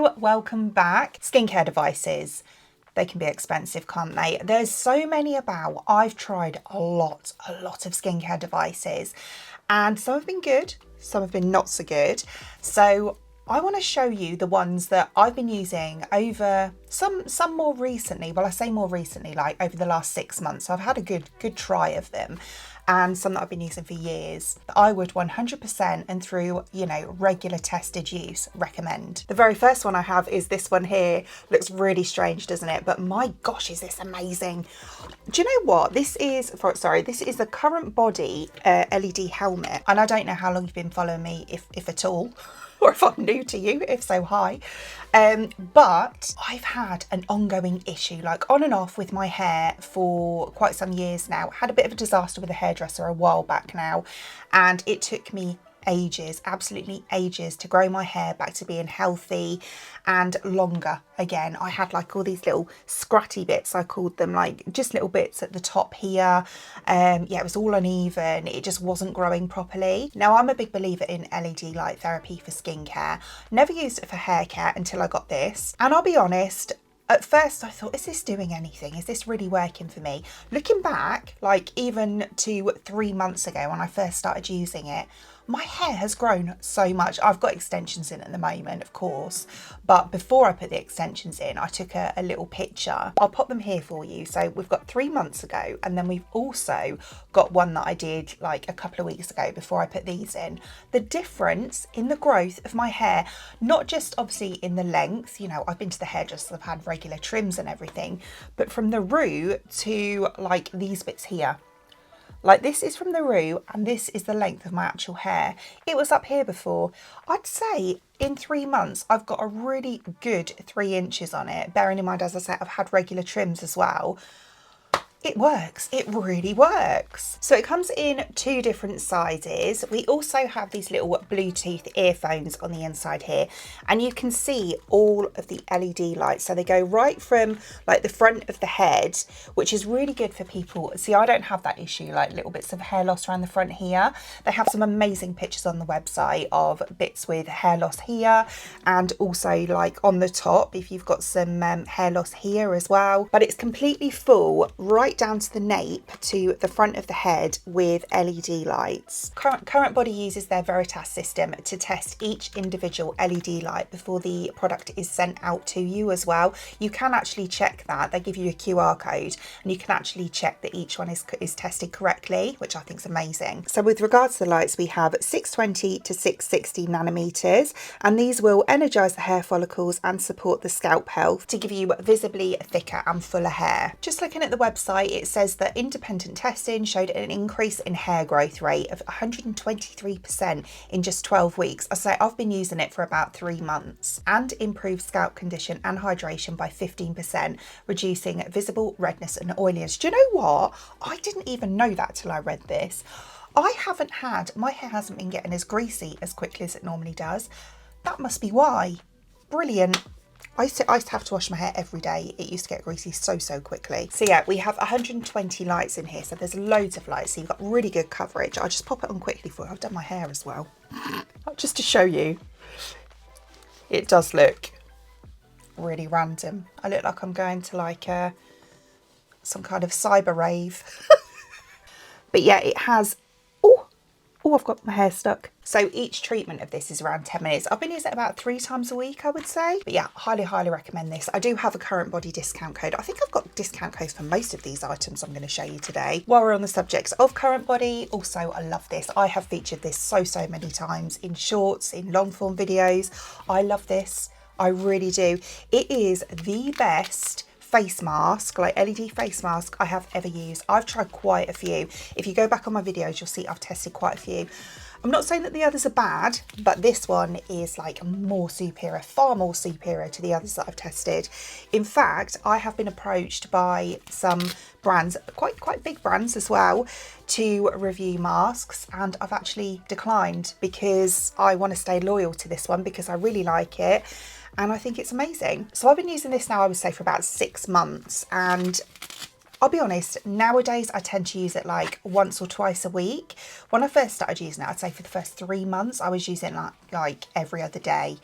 Hello, welcome back. Skincare devices. They can be expensive, can't they? There's so many about. I've tried a lot of skincare devices, and some have been good, some have been not so good. So I want to show you the ones that I've been using over some more recently. Well, I say more recently, like over the last 6 months. So I've had a good try of them, and some that I've been using for years. I would 100% and through, regular tested use recommend. The very first one I have is this one here. Looks really strange, doesn't it? But my gosh, is this amazing. Do you know what? This is the CurrentBody LED Helmet. And I don't know how long you've been following me, if at all, or if I'm new to you, if so, hi. But I've had an ongoing issue, like on and off with my hair for quite some years now. Had a bit of a disaster with a hairdresser a while back now, and it took me ages, absolutely ages, to grow my hair back to being healthy and longer again. I had like all these little scratty bits, I called them, like just little bits at the top here. Yeah, it was all uneven. It just wasn't growing properly. Now, I'm a big believer in LED light therapy for skincare. Never used it for hair care until I got this. And I'll be honest, at first I thought, is this doing anything? Is this really working for me? Looking back, like even to 3 months ago when I first started using it, my hair has grown so much. I've got extensions in at the moment, of course, but before I put the extensions in, I took a little picture. I'll pop them here for you. So we've got 3 months ago, and then we've also got one that I did like a couple of weeks ago before I put these in. The difference in the growth of my hair, not just obviously in the length, I've been to the hairdresser, I've had regular trims and everything, but from the root to like these bits here. Like this is from the root and this is the length of my actual hair. It was up here before. I'd say in 3 months, I've got a really good 3 inches on it. Bearing in mind, as I said, I've had regular trims as well. It works, it really works. So it comes in 2 different sizes. We also have these little Bluetooth earphones on the inside here, and you can see all of the LED lights. So they go right from like the front of the head, which is really good for people. See, I don't have that issue, like little bits of hair loss around the front here. They have some amazing pictures on the website of bits with hair loss here, and also like on the top, if you've got some hair loss here as well. But it's completely full, right down to the nape to the front of the head with LED lights. CurrentBody uses their Veritas system to test each individual LED light before the product is sent out to you as well. You can actually check that. They give you a QR code and you can actually check that each one is tested correctly, which I think is amazing. So with regards to the lights, we have 620 to 660 nanometers, and these will energize the hair follicles and support the scalp health to give you visibly thicker and fuller hair. Just looking at the website, it says that independent testing showed an increase in hair growth rate of 123% in just 12 weeks. I say I've been using it for about 3 months, and improved scalp condition and hydration by 15%, reducing visible redness and oiliness. Do you know what? I didn't even know that till I read this. My hair hasn't been getting as greasy as quickly as it normally does. That must be why. Brilliant. I used to have to wash my hair every day. It used to get greasy so quickly. So yeah, we have 120 lights in here. So there's loads of lights. So you've got really good coverage. I'll just pop it on quickly for you. I've done my hair as well. Just to show you. It does look really random. I look like I'm going to like some kind of cyber rave. But yeah, it has... Oh, I've got my hair stuck. So each treatment of this is around 10 minutes. I've been using it about 3 times a week, I would say. But yeah, highly recommend this. I do have a CurrentBody discount code. I think I've got discount codes for most of these items I'm going to show you today. While we're on the subject of CurrentBody, also I love this. I have featured this so many times in shorts, in long form videos. I love this. I really do. It is the best face mask, like LED face mask I have ever used. I've tried quite a few. If you go back on my videos, you'll see I've tested quite a few. I'm not saying that the others are bad, but this one is like more superior, far more superior to the others that I've tested. In fact, I have been approached by some brands, quite big brands as well, to review masks, and I've actually declined because I want to stay loyal to this one because I really like it. And I think it's amazing. So I've been using this now, I would say, for about 6 months, and I'll be honest, nowadays I tend to use it like once or twice a week. When I first started using it, I'd say for the first 3 months, I was using it like every other day.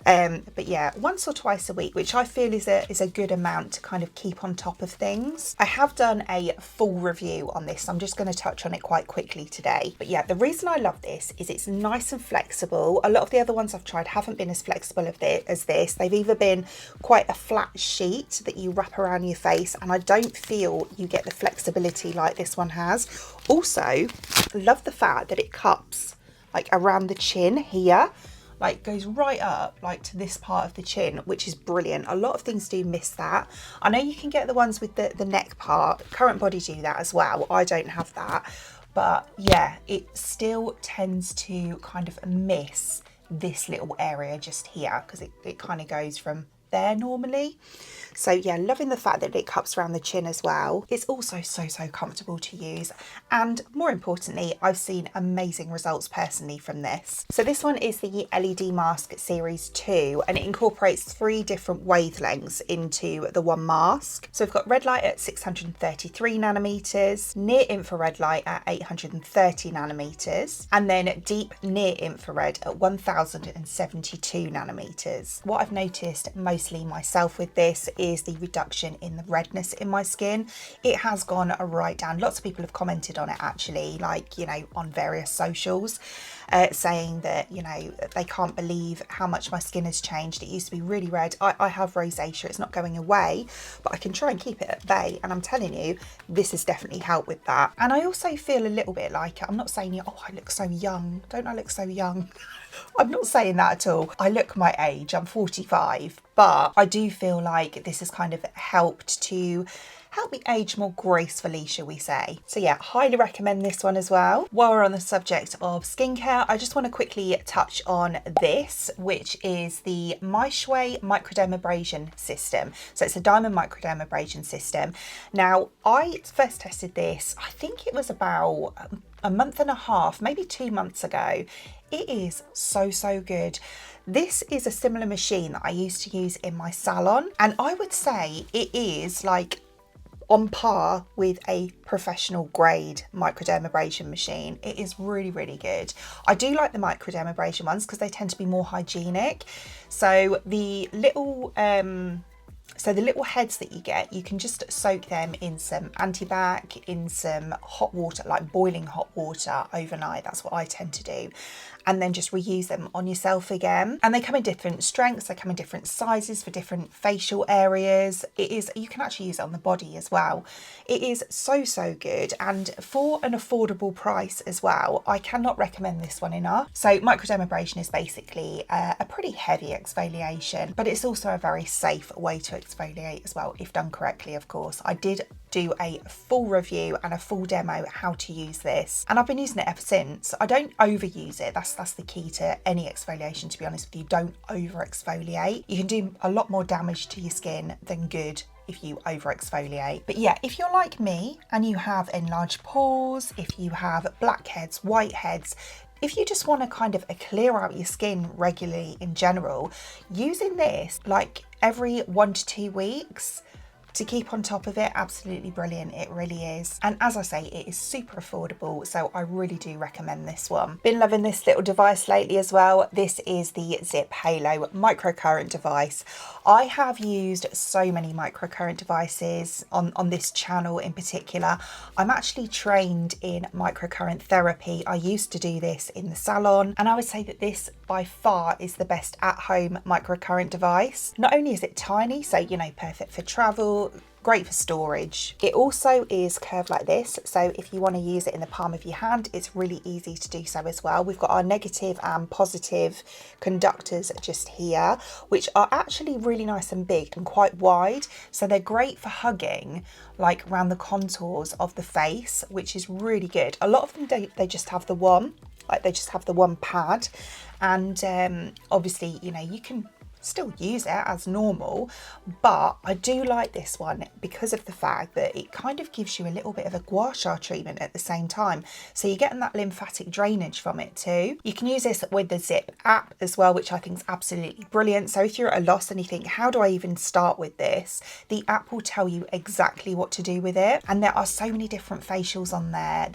But yeah, once or twice a week, which I feel is a good amount to kind of keep on top of things. I have done a full review on this, so I'm just going to touch on it quite quickly today. But yeah, the reason I love this is it's nice and flexible. A lot of the other ones I've tried haven't been as flexible as this. They've either been quite a flat sheet that you wrap around your face, and I don't feel you get the flexibility like this one has. Also, love the fact that it cups like around the chin here, like goes right up like to this part of the chin, which is brilliant. A lot of things do miss that. I know you can get the ones with the neck part. CurrentBody do that as well. I don't have that, but yeah, it still tends to kind of miss this little area just here, because it kind of goes from there normally. So yeah, loving the fact that it cups around the chin as well. It's also so comfortable to use, and more importantly, I've seen amazing results personally from this. So this one is the LED Mask Series 2, and it incorporates 3 different wavelengths into the one mask. So we've got red light at 633 nanometers, near infrared light at 830 nanometers, and then deep near infrared at 1072 nanometers. What I've noticed mostly myself with this is the reduction in the redness in my skin. It has gone right down. Lots of people have commented on it actually, like, you know, on various socials, saying that, you know, they can't believe how much my skin has changed. It used to be really red. I have rosacea, it's not going away, but I can try and keep it at bay, and I'm telling you, this has definitely helped with that. And I also feel a little bit like, I'm not saying, oh, I look so young, don't I look so young? I'm not saying that at all. I look my age, I'm 45, but I do feel like this has kind of helped me age more gracefully, shall we say. So yeah, highly recommend this one as well. While we're on the subject of skincare, I just want to quickly touch on this, which is the Mychway Microdermabrasion system. So it's a diamond microdermabrasion system. Now, I first tested this, I think it was about a month and a half, maybe 2 months ago. It is so good. This is a similar machine that I used to use in my salon, and I would say it is like on par with a professional grade microdermabrasion machine. It is really good. I do like the microdermabrasion ones because they tend to be more hygienic. So the little heads that you get, you can just soak them in some antibac, in some hot water, like boiling hot water overnight. That's what I tend to do. And then just reuse them on yourself again. And they come in different strengths, they come in different sizes for different facial areas. You can actually use it on the body as well. It is so good, and for an affordable price as well. I cannot recommend this one enough. So microdermabrasion is basically a pretty heavy exfoliation, but it's also a very safe way to exfoliate as well, if done correctly, of course. I did do a full review and a full demo how to use this, and I've been using it ever since. I don't overuse it. That's the key to any exfoliation, to be honest with you. Don't over exfoliate. You can do a lot more damage to your skin than good if you over exfoliate. But yeah, if you're like me and you have enlarged pores, if you have blackheads, whiteheads, if you just want to kind of clear out your skin regularly in general, using this like every 1 to 2 weeks to keep on top of it, absolutely brilliant. It really is. And as I say, it is super affordable, so I really do recommend this one. Been loving this little device lately as well. This is the ZIIP Halo microcurrent device. I have used so many microcurrent devices on this channel in particular. I'm actually trained in microcurrent therapy. I used to do this in the salon, and I would say that this by far is the best at-home microcurrent device. Not only is it tiny, so you know, perfect for travel, great for storage. It also is curved like this, so if you want to use it in the palm of your hand, it's really easy to do so as well. We've got our negative and positive conductors just here, which are actually really nice and big and quite wide, so they're great for hugging like around the contours of the face, which is really good. A lot of them they just have the one, like they just have the one pad, and obviously, you know, you can still use it as normal, but I do like this one because of the fact that it kind of gives you a little bit of a gua sha treatment at the same time. So you're getting that lymphatic drainage from it too. You can use this with the ZIIP app as well, which I think is absolutely brilliant. So if you're at a loss and you think, how do I even start with this? The app will tell you exactly what to do with it. And there are so many different facials on there.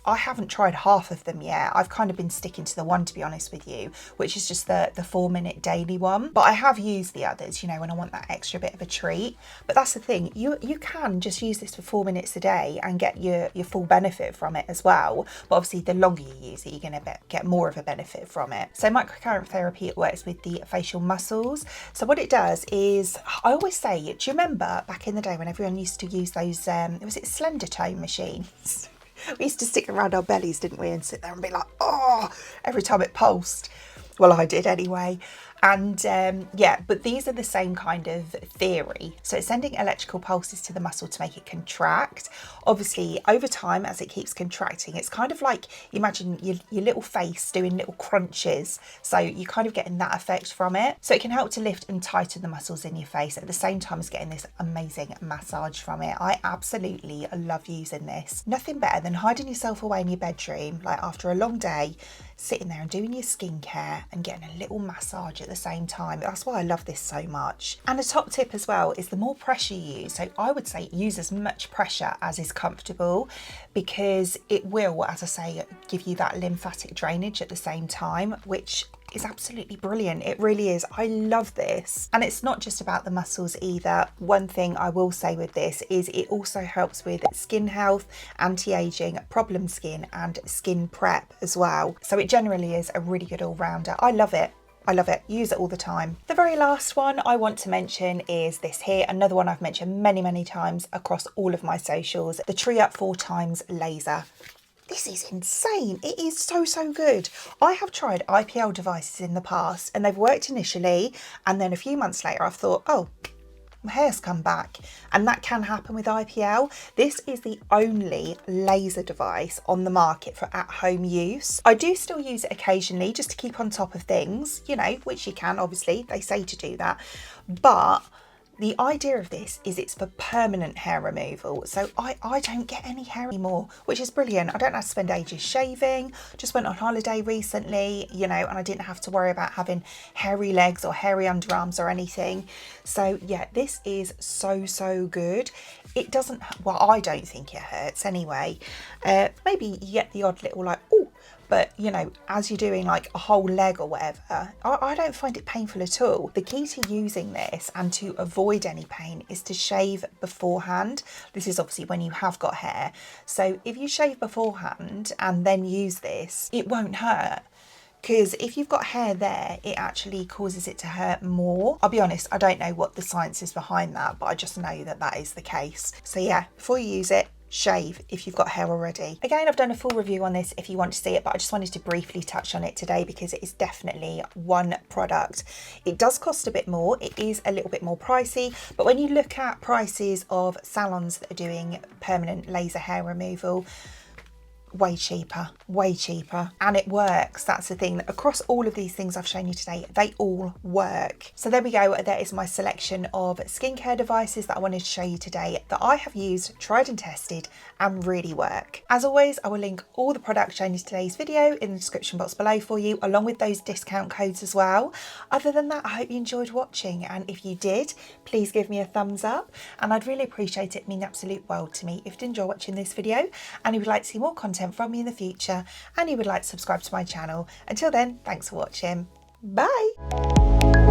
I haven't tried half of them yet. I've kind of been sticking to the one, to be honest with you, which is just the 4-minute daily one. But I have used the others, you know, when I want that extra bit of a treat. But that's the thing, you can just use this for 4 minutes a day and get your full benefit from it as well. But obviously the longer you use it, you're going to get more of a benefit from it. So microcurrent therapy, it works with the facial muscles. So what it does is, I always say, do you remember back in the day when everyone used to use those, was it slender tone machines? We used to stick around our bellies, didn't we, and sit there and be like, oh, every time it pulsed. Well, I did anyway. And yeah, but these are the same kind of theory. So it's sending electrical pulses to the muscle to make it contract. Obviously, over time, as it keeps contracting, it's kind of like, imagine your little face doing little crunches. So you're kind of getting that effect from it. So it can help to lift and tighten the muscles in your face at the same time as getting this amazing massage from it. I absolutely love using this. Nothing better than hiding yourself away in your bedroom, like after a long day, sitting there and doing your skincare and getting a little massage at the same time. That's why I love this so much. And a top tip as well is the more pressure you use, so I would say use as much pressure as is comfortable, because it will, as I say, give you that lymphatic drainage at the same time, which is absolutely brilliant. It really is. I love this. And it's not just about the muscles either. One thing I will say with this is it also helps with skin health, anti-aging, problem skin and skin prep as well. So it generally is a really good all-rounder. I love it. I love it. Use it all the time. The very last one I want to mention is this here. Another one I've mentioned many, many times across all of my socials, the Tria 4x Laser. This is insane. It is so, so good. I have tried IPL devices in the past and they've worked initially, and then a few months later I've thought, oh, my hair's come back. And that can happen with IPL. This is the only laser device on the market for at-home use. I do still use it occasionally just to keep on top of things, you know, which you can, obviously, they say to do that. But the idea of this is it's for permanent hair removal. So I don't get any hair anymore, which is brilliant. I don't have to spend ages shaving. Just went on holiday recently, you know, and I didn't have to worry about having hairy legs or hairy underarms or anything. So yeah, this is so, so good. It doesn't, well, I don't think it hurts anyway. Maybe you get the odd little like, oh, but you know, as you're doing like a whole leg or whatever, I don't find it painful at all. The key to using this and to avoid any pain is to shave beforehand. This is obviously when you have got hair. So if you shave beforehand and then use this, it won't hurt. Because if you've got hair there, it actually causes it to hurt more. I'll be honest, I don't know what the science is behind that, but I just know that that is the case. So yeah, before you use it, shave if you've got hair already. Again, I've done a full review on this if you want to see it, but I just wanted to briefly touch on it today because it is definitely one product. It does cost a bit more. It is a little bit more pricey, but when you look at prices of salons that are doing permanent laser hair removal, way cheaper, and it works. That's the thing, that across all of these things I've shown you today, they all work. So there we go. There is my selection of skincare devices that I wanted to show you today that I have used, tried and tested, and really work. As always, I will link all the products shown in today's video in the description box below for you, along with those discount codes as well. Other than that, I hope you enjoyed watching, and if you did, please give me a thumbs up, and I'd really appreciate it. It means the absolute world to me if you enjoy watching this video, and if you'd like to see more content from me in the future, and you would like to subscribe to my channel. Until then, thanks for watching. Bye.